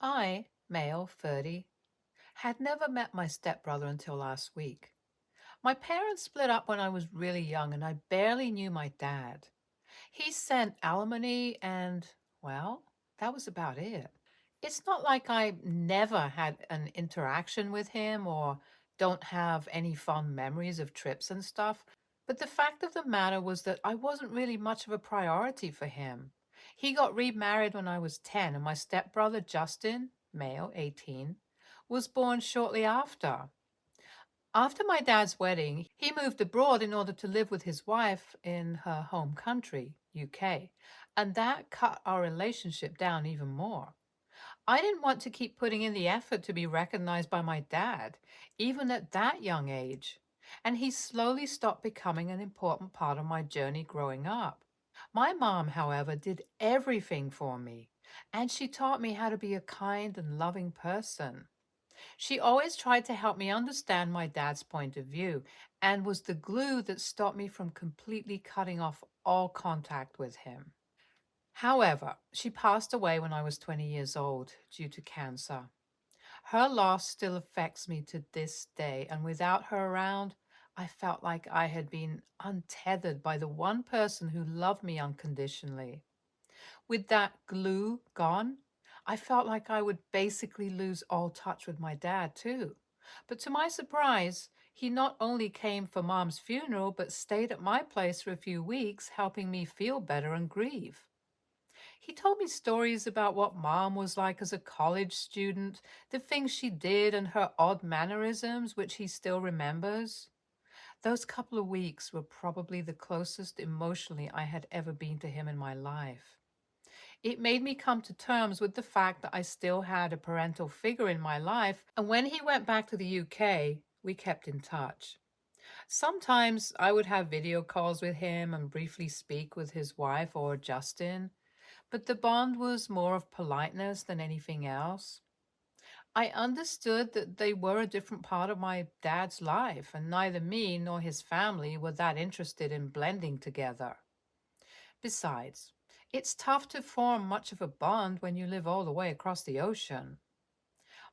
I, male 30, had never met my stepbrother until last week. My parents split up when I was really young and I barely knew my dad. He sent alimony and, well, that was about it. It's not like I never had an interaction with him or don't have any fond memories of trips and stuff, but the fact of the matter was that I wasn't really much of a priority for him. He got remarried when I was 10, and my stepbrother Justin, male 18, was born shortly after. After my dad's wedding, he moved abroad in order to live with his wife in her home country, UK, and that cut our relationship down even more. I didn't want to keep putting in the effort to be recognized by my dad, even at that young age, and he slowly stopped becoming an important part of my journey growing up. My mom, however, did everything for me, and she taught me how to be a kind and loving person. She always tried to help me understand my dad's point of view and was the glue that stopped me from completely cutting off all contact with him. However, she passed away when I was 20 years old due to cancer. Her loss still affects me to this day, and without her around, I felt like I had been untethered by the one person who loved me unconditionally. With that glue gone, I felt like I would basically lose all touch with my dad, too. But to my surprise, he not only came for Mom's funeral, but stayed at my place for a few weeks, helping me feel better and grieve. He told me stories about what Mom was like as a college student, the things she did, and her odd mannerisms, which he still remembers. Those couple of weeks were probably the closest emotionally I had ever been to him in my life. It made me come to terms with the fact that I still had a parental figure in my life, and when he went back to the UK, we kept in touch. Sometimes I would have video calls with him and briefly speak with his wife or Justin, but the bond was more of politeness than anything else. I understood that they were a different part of my dad's life, and neither me nor his family were that interested in blending together. Besides, it's tough to form much of a bond when you live all the way across the ocean.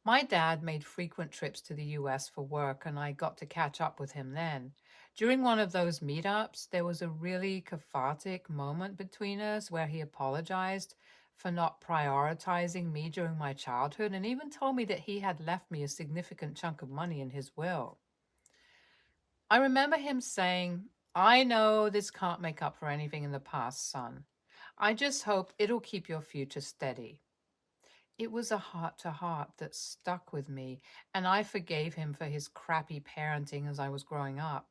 My dad made frequent trips to the US for work, and I got to catch up with him then. During one of those meetups, there was a really cathartic moment between us where he apologized for not prioritizing me during my childhood and even told me that he had left me a significant chunk of money in his will. I remember him saying, "I know this can't make up for anything in the past, son. I just hope it'll keep your future steady." It was a heart to heart that stuck with me, and I forgave him for his crappy parenting as I was growing up.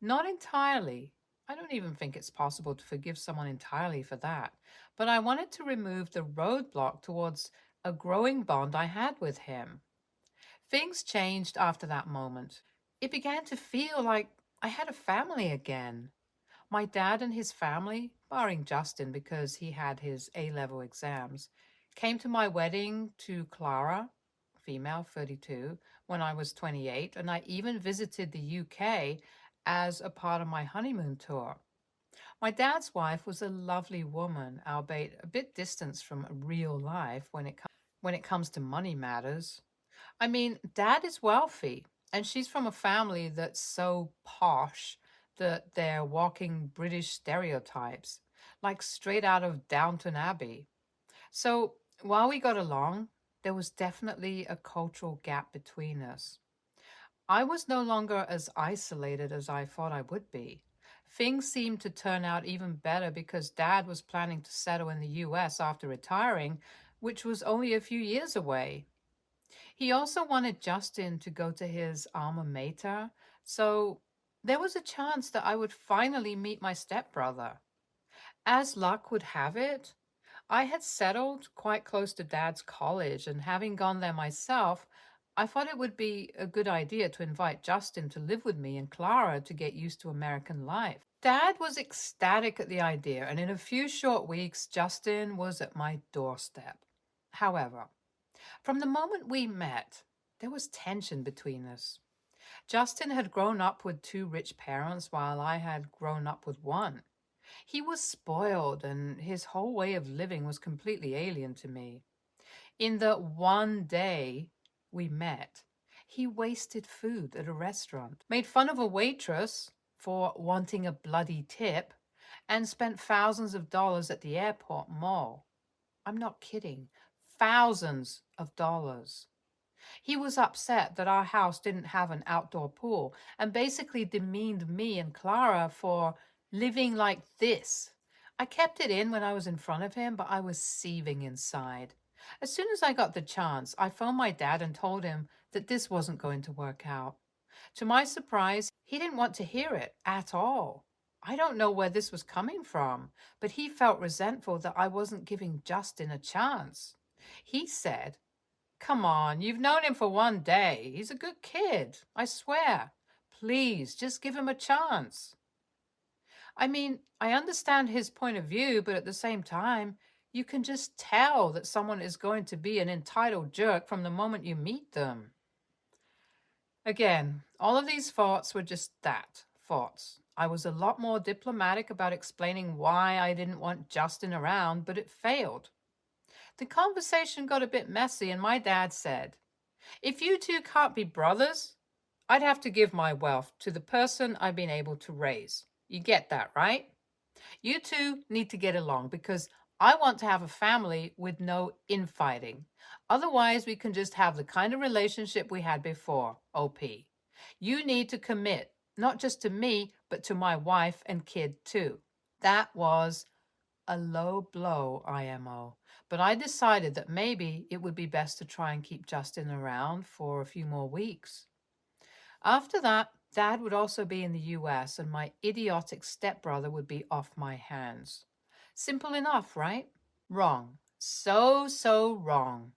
Not entirely. I don't even think it's possible to forgive someone entirely for that, but I wanted to remove the roadblock towards a growing bond I had with him. Things changed after that moment. It began to feel like I had a family again. My dad and his family, barring Justin because he had his A-level exams, came to my wedding to Clara, female 32, when I was 28, and I even visited the UK as a part of my honeymoon tour. My dad's wife was a lovely woman, albeit a bit distanced from real life when it comes to money matters. I mean, dad is wealthy, and she's from a family that's so posh that they're walking British stereotypes, like straight out of Downton Abbey. So while we got along, there was definitely a cultural gap between us. I was no longer as isolated as I thought I would be. Things seemed to turn out even better because Dad was planning to settle in the US after retiring, which was only a few years away. He also wanted Justin to go to his alma mater, so there was a chance that I would finally meet my stepbrother. As luck would have it, I had settled quite close to Dad's college, and having gone there myself, I thought it would be a good idea to invite Justin to live with me and Clara to get used to American life. Dad was ecstatic at the idea, and in a few short weeks, Justin was at my doorstep. However, from the moment we met, there was tension between us. Justin had grown up with two rich parents while I had grown up with one. He was spoiled, and his whole way of living was completely alien to me. In the one day we met, he wasted food at a restaurant, made fun of a waitress for wanting a bloody tip, and spent thousands of dollars at the airport mall. I'm not kidding. Thousands of dollars. He was upset that our house didn't have an outdoor pool and basically demeaned me and Clara for living like this. I kept it in when I was in front of him, but I was seething inside. As soon as I got the chance, I phoned my dad and told him that this wasn't going to work out. To my surprise, he didn't want to hear it at all. I don't know where this was coming from, but he felt resentful that I wasn't giving Justin a chance. He said, "Come on, you've known him for one day. He's a good kid, I swear. Please, just give him a chance." I mean, I understand his point of view, but at the same time, you can just tell that someone is going to be an entitled jerk from the moment you meet them. Again, all of these thoughts were just that, thoughts. I was a lot more diplomatic about explaining why I didn't want Justin around, but it failed. The conversation got a bit messy, and my dad said, "If you two can't be brothers, I'd have to give my wealth to the person I've been able to raise. You get that, right? You two need to get along because I want to have a family with no infighting. Otherwise, we can just have the kind of relationship we had before, OP. You need to commit, not just to me, but to my wife and kid too." That was a low blow, IMO. But I decided that maybe it would be best to try and keep Justin around for a few more weeks. After that, Dad would also be in the US and my idiotic stepbrother would be off my hands. Simple enough, right? Wrong. So wrong.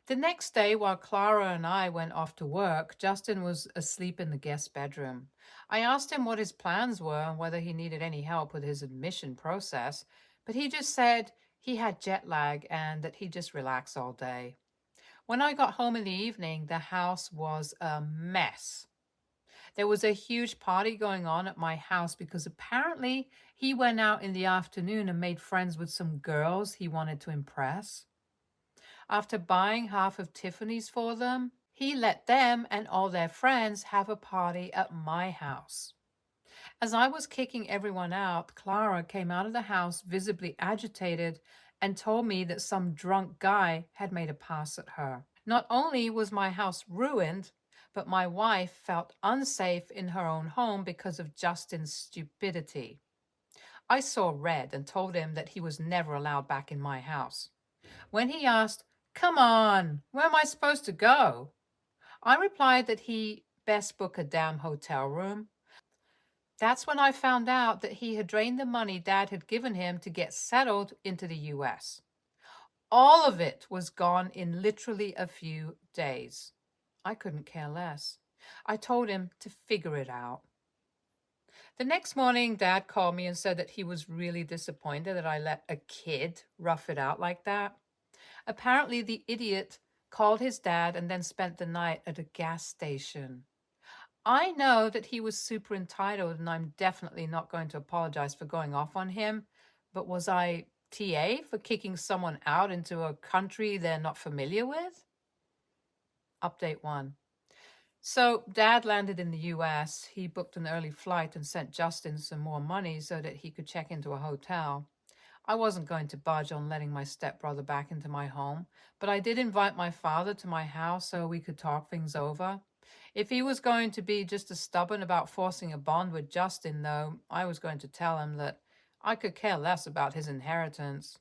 The next day, while Clara and I went off to work, Justin was asleep in the guest bedroom. I asked him what his plans were and whether he needed any help with his admission process, but he just said he had jet lag and that he'd just relax all day. When I got home in the evening, the house was a mess. There was a huge party going on at my house because apparently he went out in the afternoon and made friends with some girls he wanted to impress. After buying half of Tiffany's for them, he let them and all their friends have a party at my house. As I was kicking everyone out, Clara came out of the house visibly agitated and told me that some drunk guy had made a pass at her. Not only was my house ruined, but my wife felt unsafe in her own home because of Justin's stupidity. I saw red and told him that he was never allowed back in my house. When he asked, "Come on, where am I supposed to go?" I replied that he best book a damn hotel room. That's when I found out that he had drained the money Dad had given him to get settled into the US. All of it was gone in literally a few days. I couldn't care less. I told him to figure it out. The next morning, Dad called me and said that he was really disappointed that I let a kid rough it out like that. Apparently, the idiot called his dad and then spent the night at a gas station. I know that he was super entitled, and I'm definitely not going to apologize for going off on him, but was I TA for kicking someone out into a country they're not familiar with? Update 1. So Dad landed in the US. He booked an early flight and sent Justin some more money so that he could check into a hotel. I wasn't going to budge on letting my stepbrother back into my home, but I did invite my father to my house so we could talk things over. If he was going to be just as stubborn about forcing a bond with Justin, though, I was going to tell him that I could care less about his inheritance.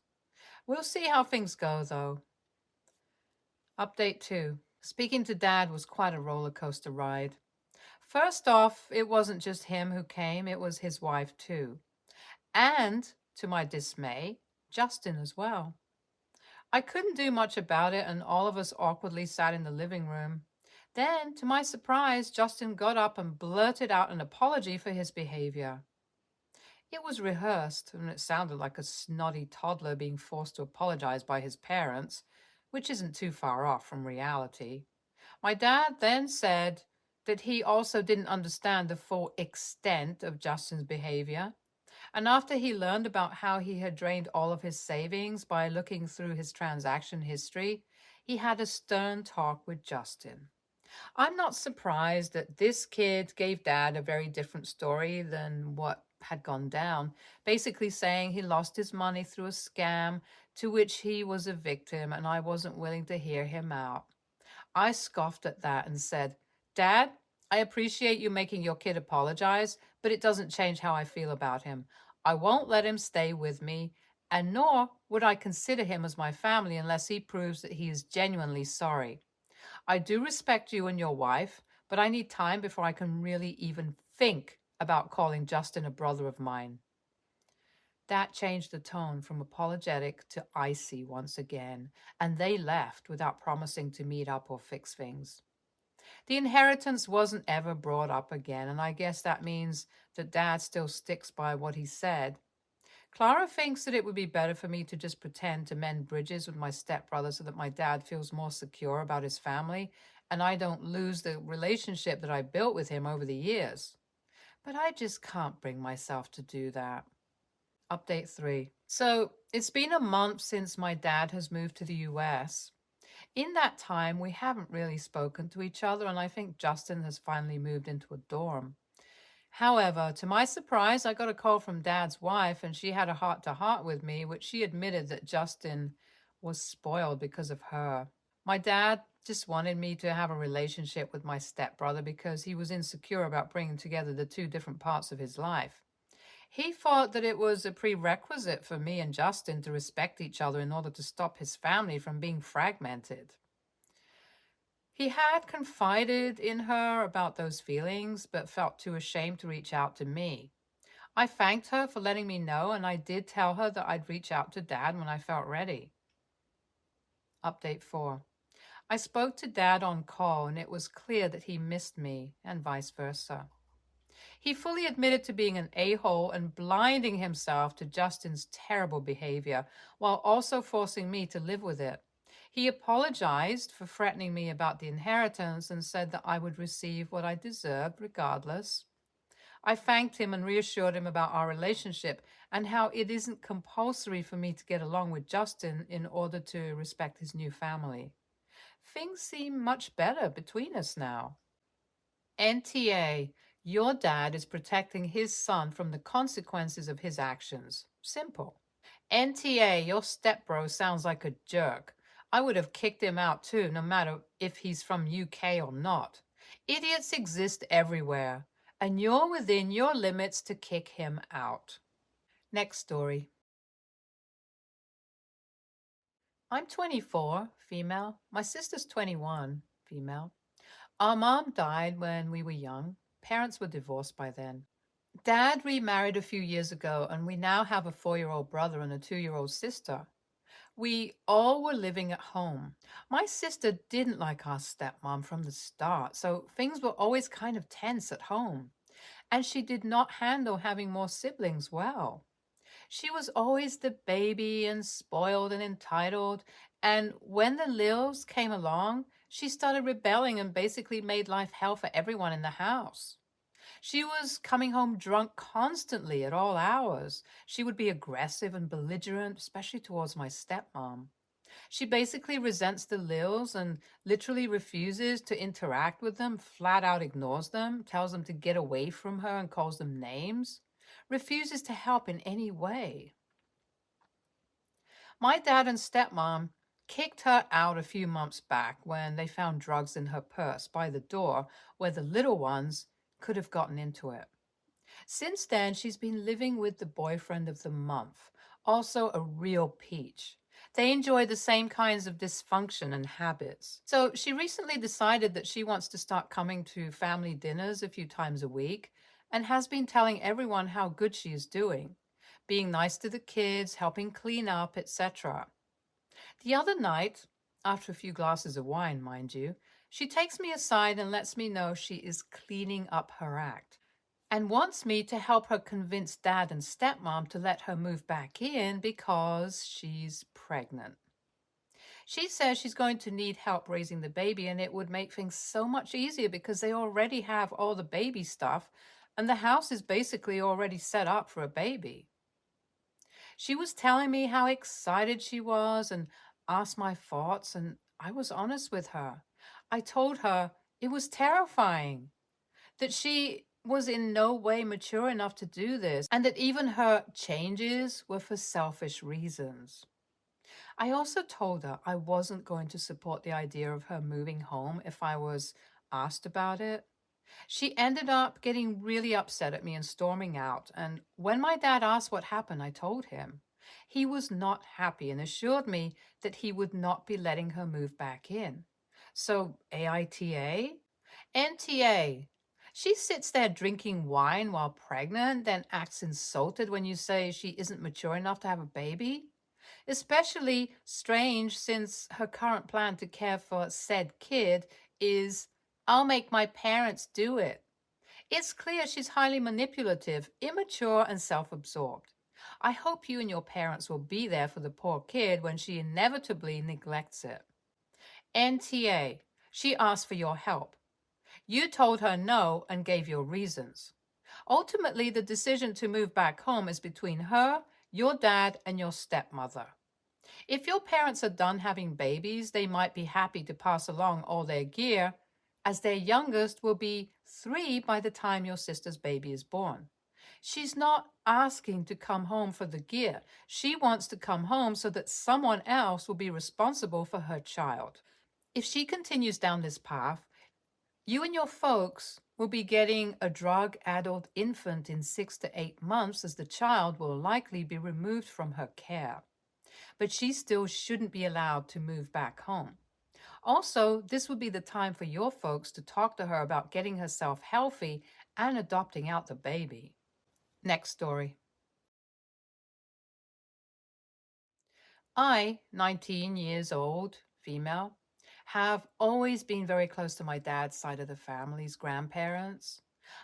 We'll see how things go, though. Update 2. Speaking to Dad was quite a roller coaster ride. First off, it wasn't just him who came, it was his wife too. And, to my dismay, Justin as well. I couldn't do much about it, and all of us awkwardly sat in the living room. Then, to my surprise, Justin got up and blurted out an apology for his behavior. It was rehearsed, and it sounded like a snotty toddler being forced to apologize by his parents, which isn't too far off from reality. My dad then said that he also didn't understand the full extent of Justin's behavior. And after he learned about how he had drained all of his savings by looking through his transaction history, he had a stern talk with Justin. I'm not surprised that this kid gave Dad a very different story than what had gone down, basically saying he lost his money through a scam to which he was a victim and I wasn't willing to hear him out. I scoffed at that and said, Dad, I appreciate you making your kid apologize, but it doesn't change how I feel about him. I won't let him stay with me, and nor would I consider him as my family unless he proves that he is genuinely sorry. I do respect you and your wife, but I need time before I can really even think about calling Justin a brother of mine. That changed the tone from apologetic to icy once again, and they left without promising to meet up or fix things. The inheritance wasn't ever brought up again, and I guess that means that Dad still sticks by what he said. Clara thinks that it would be better for me to just pretend to mend bridges with my stepbrother so that my dad feels more secure about his family and I don't lose the relationship that I built with him over the years. But I just can't bring myself to do that. Update 3. So it's been a month since my dad has moved to the US. In that time, we haven't really spoken to each other, and I think Justin has finally moved into a dorm. However, to my surprise, I got a call from Dad's wife, and she had a heart-to-heart with me, which she admitted that Justin was spoiled because of her. My dad just wanted me to have a relationship with my stepbrother because he was insecure about bringing together the two different parts of his life. He thought that it was a prerequisite for me and Justin to respect each other in order to stop his family from being fragmented. He had confided in her about those feelings, but felt too ashamed to reach out to me. I thanked her for letting me know, and I did tell her that I'd reach out to Dad when I felt ready. Update 4. I spoke to Dad on call, and it was clear that he missed me, and vice versa. He fully admitted to being an a-hole and blinding himself to Justin's terrible behavior, while also forcing me to live with it. He apologized for threatening me about the inheritance and said that I would receive what I deserved regardless. I thanked him and reassured him about our relationship and how it isn't compulsory for me to get along with Justin in order to respect his new family. Things seem much better between us now. NTA, your dad is protecting his son from the consequences of his actions. Simple. NTA, your stepbro sounds like a jerk. I would have kicked him out too, no matter if he's from UK or not. Idiots exist everywhere, and you're within your limits to kick him out. Next story. I'm 24, female. My sister's 21, female. Our mom died when we were young. Parents were divorced by then. Dad remarried a few years ago, and we now have a 4-year-old brother and a 2-year-old sister. We all were living at home. My sister didn't like our stepmom from the start, so things were always kind of tense at home. And she did not handle having more siblings well. She was always the baby and spoiled and entitled. And when the Lils came along, she started rebelling and basically made life hell for everyone in the house. She was coming home drunk constantly at all hours. She would be aggressive and belligerent, especially towards my stepmom. She basically resents the Lils and literally refuses to interact with them, flat out ignores them, tells them to get away from her and calls them names, refuses to help in any way. My dad and stepmom kicked her out a few months back when they found drugs in her purse by the door where the little ones could have gotten into it. Since then, she's been living with the boyfriend of the month, also a real peach. They enjoy the same kinds of dysfunction and habits. So she recently decided that she wants to start coming to family dinners a few times a week and has been telling everyone how good she is doing, being nice to the kids, helping clean up, etc. The other night, after a few glasses of wine, mind you, she takes me aside and lets me know she is cleaning up her act and wants me to help her convince Dad and stepmom to let her move back in because she's pregnant. She says she's going to need help raising the baby and it would make things so much easier because they already have all the baby stuff and the house is basically already set up for a baby. She was telling me how excited she was and asked my thoughts, and I was honest with her. I told her it was terrifying, that she was in no way mature enough to do this, and that even her changes were for selfish reasons. I also told her I wasn't going to support the idea of her moving home if I was asked about it. She ended up getting really upset at me and storming out. And when my dad asked what happened, I told him. He was not happy and assured me that he would not be letting her move back in. So, AITA? NTA. She sits there drinking wine while pregnant, then acts insulted when you say she isn't mature enough to have a baby? Especially strange since her current plan to care for said kid is, I'll make my parents do it. It's clear she's highly manipulative, immature, and self absorbed. I hope you and your parents will be there for the poor kid when she inevitably neglects it. NTA, she asked for your help. You told her no and gave your reasons. Ultimately, the decision to move back home is between her, your dad, and your stepmother. If your parents are done having babies, they might be happy to pass along all their gear, as their youngest will be 3 by the time your sister's baby is born. She's not asking to come home for the gear. She wants to come home so that someone else will be responsible for her child. If she continues down this path, you and your folks will be getting a drug-addled infant in 6 to 8 months, as the child will likely be removed from her care. But she still shouldn't be allowed to move back home. Also, this would be the time for your folks to talk to her about getting herself healthy and adopting out the baby. Next story. I, 19 years old, female, have always been very close to my dad's side of the family's grandparents.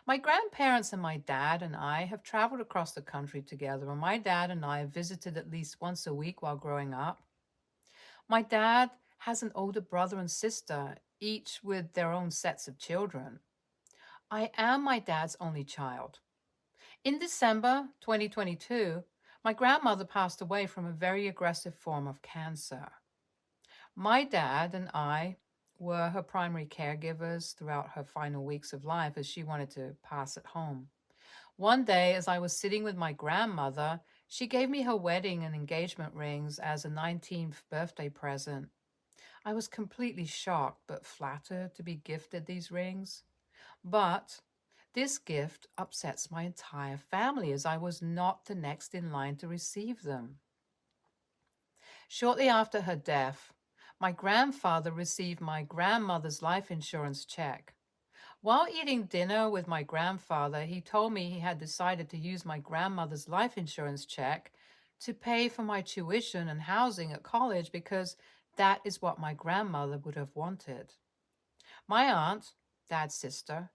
My grandparents and my dad and I have traveled across the country together, and my dad and I have visited at least once a week while growing up. My dad has an older brother and sister, each with their own sets of children. I am my dad's only child. In December 2022, my grandmother passed away from a very aggressive form of cancer. My dad and I were her primary caregivers throughout her final weeks of life, as she wanted to pass at home. One day, as I was sitting with my grandmother, she gave me her wedding and engagement rings as a 19th birthday present. I was completely shocked but flattered to be gifted these rings. But this gift upsets my entire family, as I was not the next in line to receive them. Shortly after her death, my grandfather received my grandmother's life insurance check. While eating dinner with my grandfather, he told me he had decided to use my grandmother's life insurance check to pay for my tuition and housing at college, because that is what my grandmother would have wanted. My aunt, dad's sister,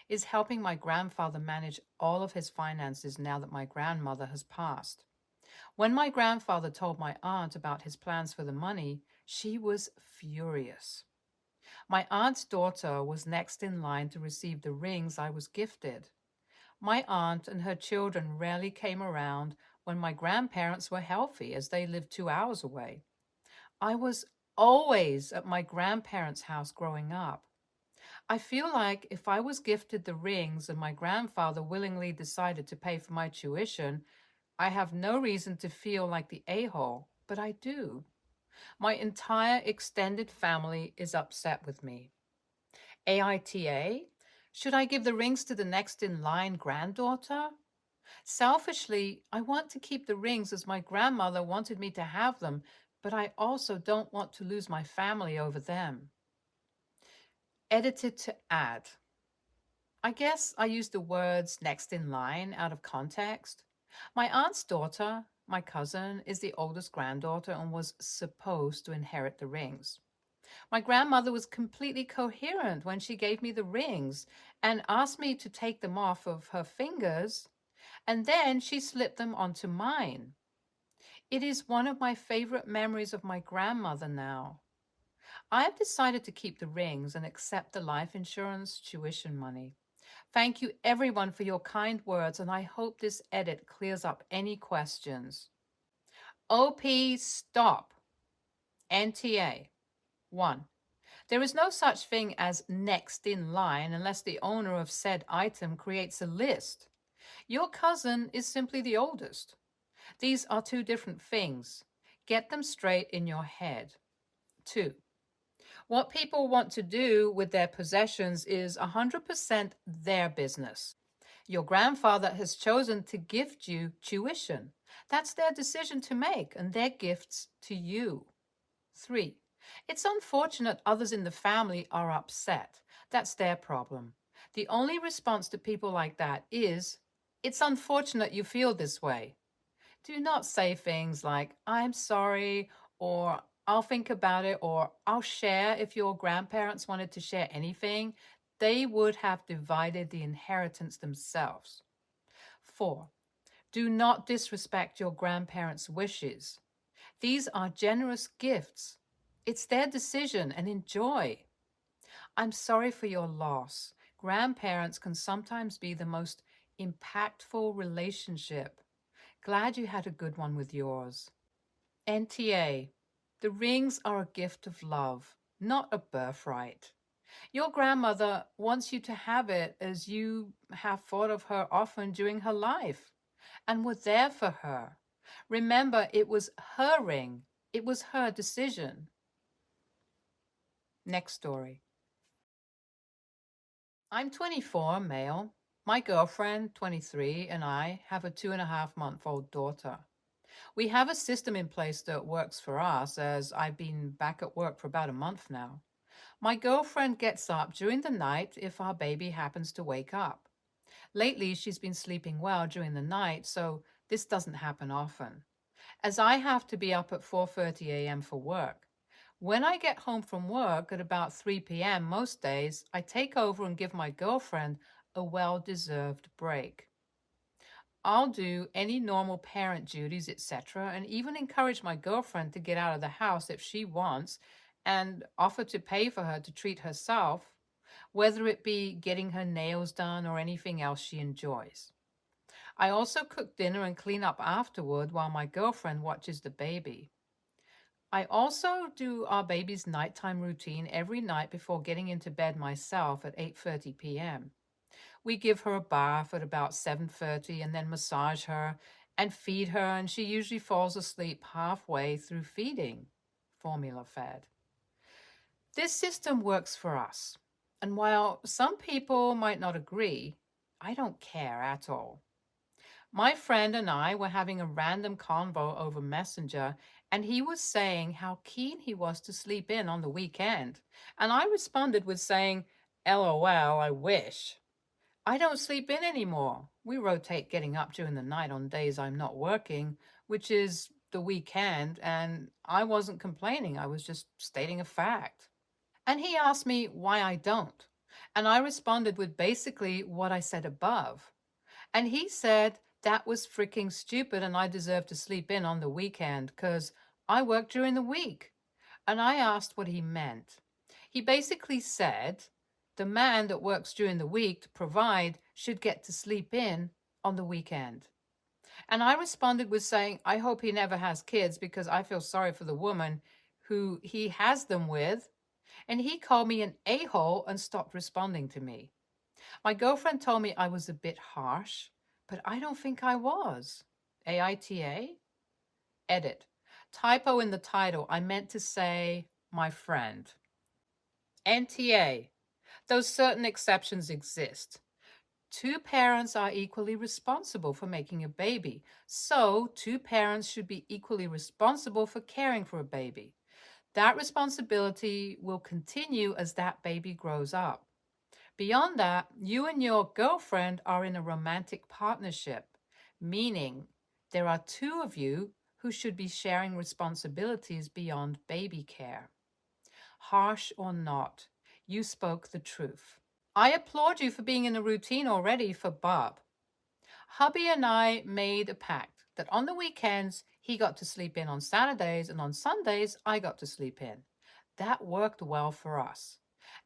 is helping my grandfather manage all of his finances now that my grandmother has passed. When my grandfather told my aunt about his plans for the money, she was furious. My aunt's daughter was next in line to receive the rings I was gifted. My aunt and her children rarely came around when my grandparents were healthy, as they lived 2 hours away. I was always at my grandparents' house growing up. I feel like if I was gifted the rings and my grandfather willingly decided to pay for my tuition, I have no reason to feel like the a-hole, but I do. My entire extended family is upset with me. AITA? Should I give the rings to the next in line granddaughter? Selfishly, I want to keep the rings as my grandmother wanted me to have them, but I also don't want to lose my family over them. Edited to add. I guess I used the words next in line out of context. My aunt's daughter, my cousin, is the oldest granddaughter and was supposed to inherit the rings. My grandmother was completely coherent when she gave me the rings and asked me to take them off of her fingers, and then she slipped them onto mine. It is one of my favorite memories of my grandmother now. I have decided to keep the rings and accept the life insurance tuition money. Thank you everyone for your kind words, and I hope this edit clears up any questions. OP stop. NTA 1. There is no such thing as next in line unless the owner of said item creates a list. Your cousin is simply the oldest. These are two different things. Get them straight in your head. 2. What people want to do with their possessions is 100% their business. Your grandfather has chosen to gift you tuition. That's their decision to make and their gifts to you. 3. It's unfortunate others in the family are upset. That's their problem. The only response to people like that is, it's unfortunate you feel this way. Do not say things like, I'm sorry, or I'll think about it, or I'll share. If your grandparents wanted to share anything, they would have divided the inheritance themselves. 4. Do not disrespect your grandparents' wishes. These are generous gifts. It's their decision, and enjoy. I'm sorry for your loss. Grandparents can sometimes be the most impactful relationship. Glad you had a good one with yours. NTA. The rings are a gift of love, not a birthright. Your grandmother wants you to have it as you have thought of her often during her life and were there for her. Remember, it was her ring. It was her decision. Next story. I'm 24, male. My girlfriend, 23, and I have a 2.5-month-old daughter. We have a system in place that works for us, as I've been back at work for about a month now. My girlfriend gets up during the night if our baby happens to wake up. Lately, she's been sleeping well during the night, so this doesn't happen often, as I have to be up at 4:30 a.m. for work. When I get home from work at about 3 p.m. most days, I take over and give my girlfriend a well-deserved break. I'll do any normal parent duties, etc., and even encourage my girlfriend to get out of the house if she wants and offer to pay for her to treat herself, whether it be getting her nails done or anything else she enjoys. I also cook dinner and clean up afterward while my girlfriend watches the baby. I also do our baby's nighttime routine every night before getting into bed myself at 8:30 p.m. We give her a bath at about 7:30 and then massage her and feed her, and she usually falls asleep halfway through feeding, formula fed. This system works for us, and while some people might not agree, I don't care at all. My friend and I were having a random convo over Messenger, and he was saying how keen he was to sleep in on the weekend. And I responded with saying, LOL, I wish. I don't sleep in anymore. We rotate getting up during the night on days I'm not working, which is the weekend, and I wasn't complaining. I was just stating a fact. And he asked me why I don't. And I responded with basically what I said above. And he said that was freaking stupid and I deserve to sleep in on the weekend because I work during the week. And I asked what he meant. He basically said the man that works during the week to provide should get to sleep in on the weekend. And I responded with saying, I hope he never has kids because I feel sorry for the woman who he has them with. And he called me an a-hole and stopped responding to me. My girlfriend told me I was a bit harsh, but I don't think I was. AITA? Edit. Typo in the title. I meant to say my friend. NTA. Though certain exceptions exist. Two parents are equally responsible for making a baby, so two parents should be equally responsible for caring for a baby. That responsibility will continue as that baby grows up. Beyond that, you and your girlfriend are in a romantic partnership, meaning there are two of you who should be sharing responsibilities beyond baby care. Harsh or not, you spoke the truth. I applaud you for being in a routine already for Bob. Hubby and I made a pact that on the weekends he got to sleep in on Saturdays and on Sundays I got to sleep in. That worked well for us.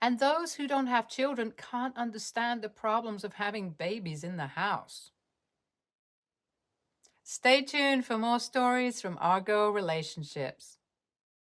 And those who don't have children can't understand the problems of having babies in the house. Stay tuned for more stories from Argo Relationships.